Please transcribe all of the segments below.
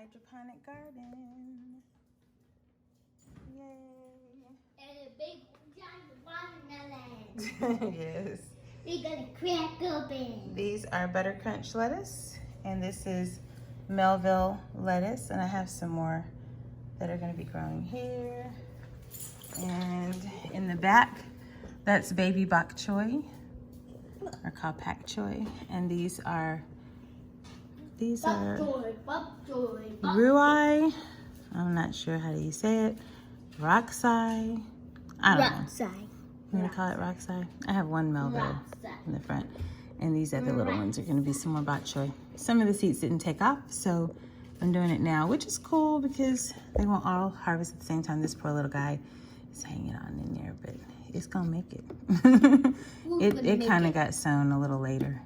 hydroponic garden. Yay. And a big giant watermelon. Yes. We're gonna crack open. These are butter crunch lettuce, and this is Merville lettuce, and I have some more that are going to be growing here. And in the back, that's baby bok Choi, or called pak Choi, and these are Rouxai. I'm not sure how do you say it. Rouxai. I don't know. Rouxai. You want to call it Rouxai? I have one Merville in the front. And these other little ones are going to be some more bok choy. Some of the seeds didn't take off, so I'm doing it now, which is cool because they won't all harvest at the same time. This poor little guy is hanging on in there, but it's going to make it. It kind of got sown a little later,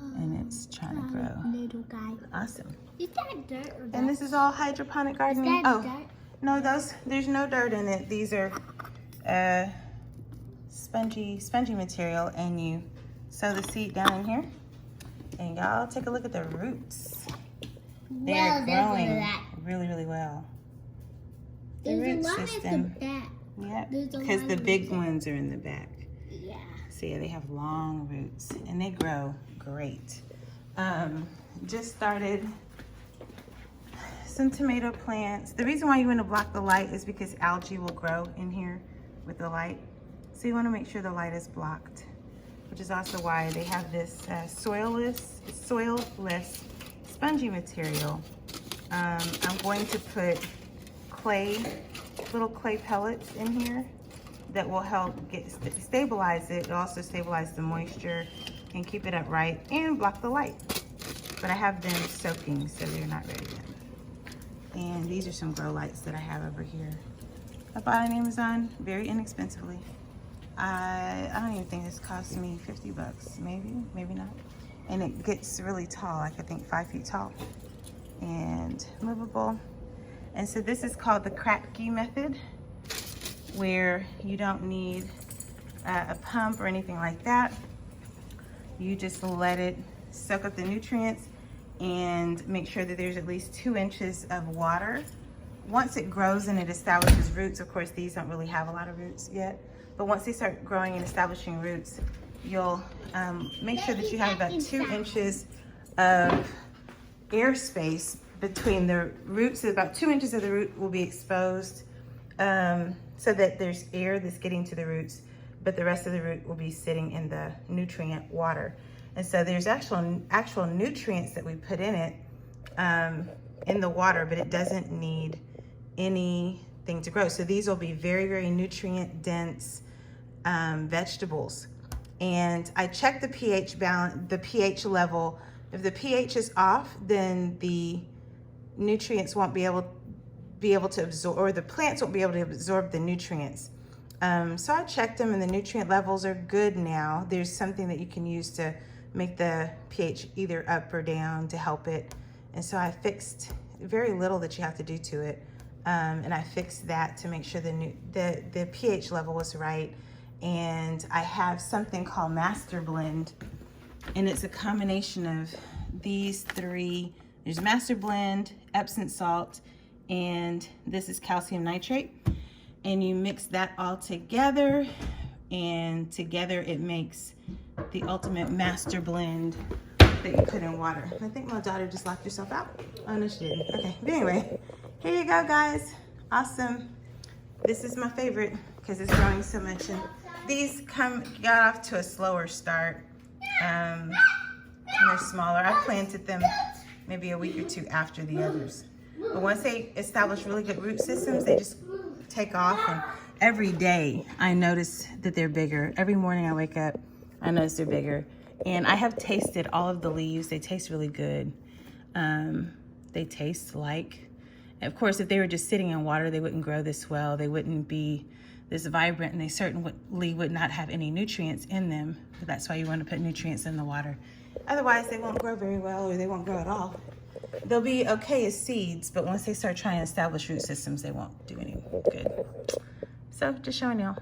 and it's trying to grow. Little guy. Awesome. Is that dirt or And this is all hydroponic gardening. dirt? No, there's no dirt in it. These are spongy material, and you sow the seed down in here, and y'all take a look at the roots. They're growing really well. The root system. Yep, because the big ones are in the back. Yeah. So yeah, they have long roots and they grow great. Just started some tomato plants. The reason why you want to block the light is because algae will grow in here with the light. So you want to make sure the light is blocked, which is also why they have this soilless spongy material. I'm going to put little clay pellets in here that will help stabilize it. It'll also stabilize the moisture and keep it upright and block the light. But I have them soaking, so they're not ready yet. And these are some grow lights that I have over here. I bought on Amazon very inexpensively. I don't even think this cost me 50 bucks, maybe not. And it gets really tall, like I think 5 feet tall, and movable. And so this is called the kratky method, where you don't need a pump or anything like that. You just let it soak up the nutrients and make sure that there's at least 2 inches of water. Once it grows and it establishes roots, of course these don't really have a lot of roots yet, but once they start growing and establishing roots, you'll make sure that you have about 2 inches of airspace between the roots. So about 2 inches of the root will be exposed, so that there's air that's getting to the roots, but the rest of the root will be sitting in the nutrient water. And so there's actual nutrients that we put in it, in the water, but it doesn't need anything to grow. So these will be very nutrient dense vegetables. And I check the pH balance, the pH level. If the pH is off, then the nutrients won't be able to absorb, or the plants won't be able to absorb the nutrients. So I checked them and the nutrient levels are good now. There's something that you can use to make the pH either up or down to help it. And so I fixed very little that you have to do to it. And I fixed that to make sure the pH level was right. And I have something called Master Blend, and it's a combination of these 3. There's Master Blend, Epsom salt, and this is calcium nitrate. And you mix that all together, and together it makes the ultimate Master Blend that you put in water. I think my daughter just locked herself out. Oh no, she didn't. Okay, but anyway, here you go, guys. Awesome. This is my favorite because it's growing so much. And these got off to a slower start, and they're smaller. I planted them maybe a week or 2 after the others. But once they establish really good root systems, they just take off. And every day I notice that they're bigger. Every morning I wake up, I notice they're bigger. And I have tasted all of the leaves. They taste really good. They taste like, of course, if they were just sitting in water, they wouldn't grow this well. They wouldn't be this vibrant, and they certainly would not have any nutrients in them. But that's why you want to put nutrients in the water. Otherwise, they won't grow very well, or they won't grow at all. They'll be okay as seeds, but once they start trying to establish root systems, they won't do any good. So just showing y'all.